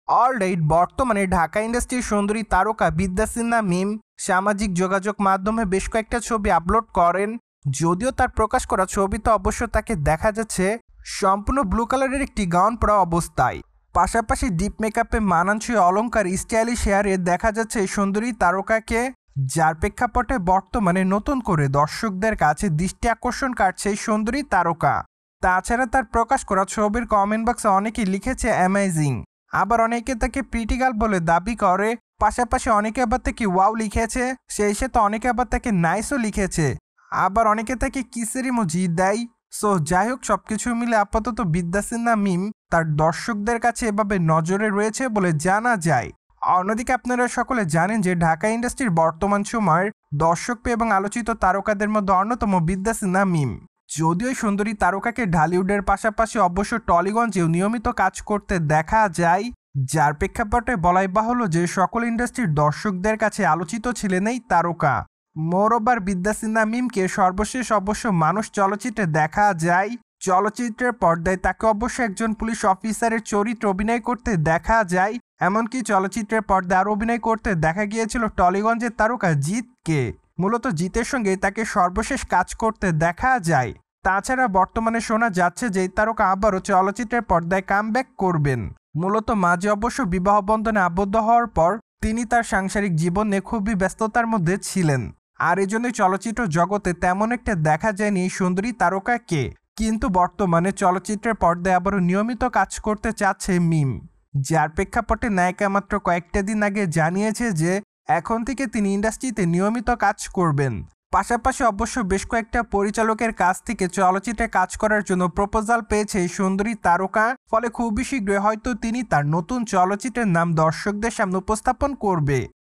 Alright, বর্তমানে ঢাকা ইন্ডাস্ট্রির সুন্দরী তারকা বিদ্যা সিনহা মিম সামাজিক যোগাযোগ মাধ্যমে বেশ কয়েকটা ছবি আপলোড করেন। যদিও তার প্রকাশ করা ছবিতে অবশ্য তাকে দেখা যাচ্ছে সম্পূর্ণ ব্লু কালারের একটি গাউন পরা অবস্থায়। পাশাপাশি ডিপ মেকআপে মানানসই অলংকার স্টাইলিশ হেয়ারে দেখা যাচ্ছে এই সুন্দরী তারকাকে, যার প্রেক্ষাপটে বর্তমানে নতুন করে দর্শকদের কাছে দৃষ্টি আকর্ষণ কাটছে এই সুন্দরী তারকা। তাছাড়া তার প্রকাশ করা ছবির কমেন্ট বক্সে অনেকেই লিখেছে অ্যামেজিং, আবার অনেকে তাকে প্রিটিগাল বলে দাবি করে। পাশাপাশি অনেকে আবার তাকে ওয়াও লিখেছে, সেই সাথে অনেকে আবার তাকে নাইসও লিখেছে, আবার অনেকে তাকে কিসের ইমোজি দেয়। সো যাই হোক, সবকিছু মিলে আপাতত বিদ্যা সিনহা মিম তার দর্শকদের কাছে এভাবে নজরে রয়েছে বলে জানা যায়। অন্যদিকে আপনারা সকলে জানেন যে ঢাকা ইন্ডাস্ট্রির বর্তমান সময়ের দর্শকপ্রিয় এবং আলোচিত তারকাদের মধ্যে অন্যতম বিদ্যা সিনহা মিম। যদিও এই সুন্দরী তারকাকে ঢালিউডের পাশাপাশি অবশ্য টলিগঞ্জেও নিয়মিত কাজ করতে দেখা যায়, যার প্রেক্ষাপটে বলাই বাহুল্য যে সকল ইন্ডাস্ট্রির দর্শকদের কাছে আলোচিত ছিলেন এই তারকা। মোরওভার বিদ্যা সিনহা মিমকে সর্বশেষ অবশ্য মানুষ চলচ্চিত্রে দেখা যায়। চলচ্চিত্রের পর্দায় তাকে অবশ্য একজন পুলিশ অফিসারের চরিত্রে অভিনয় করতে দেখা যায়। এমনকি চলচ্চিত্রের পর্দায় আরও অভিনয় করতে দেখা গিয়েছিল টলিগঞ্জের তারকা জিতকে। মূলত জিতের সঙ্গে তাকে সর্বশেষ কাজ করতে দেখা যায়। তাছাড়া বর্তমানে শোনা যাচ্ছে যে তারকা আবারও চলচ্চিত্রের পর্দায় কামব্যাক করবেন। মূলত মাঝে অবশ্য বিবাহ বন্ধনে আবদ্ধ হওয়ার পর তিনি তার সাংসারিক জীবনে খুবই ব্যস্ততার মধ্যে ছিলেন, আর এজন্যই চলচ্চিত্র জগতে তেমন একটা দেখা যায়নি এই সুন্দরী তারকাকে। কিন্তু বর্তমানে চলচ্চিত্রের পর্দায় আবারও নিয়মিত কাজ করতে চাচ্ছে মিম, যার প্রেক্ষাপটে নায়িকা মাত্র কয়েকটা দিন আগে জানিয়েছে যে এখন থেকে তিনি ইন্ডাস্ট্রিতে নিয়মিত কাজ করবেন। পাশাপাশি অবশ্য বেশ কয়েকটা পরিচালকের কাছ থেকে চলচ্চিত্রে কাজ করার জন্য প্রপোজাল পেয়েছে এই সুন্দরী তারকা। ফলে খুবই শীঘ্রই হয়তো তিনি তার নতুন চলচ্চিত্রের নাম দর্শকদের সামনে উপস্থাপন করবে।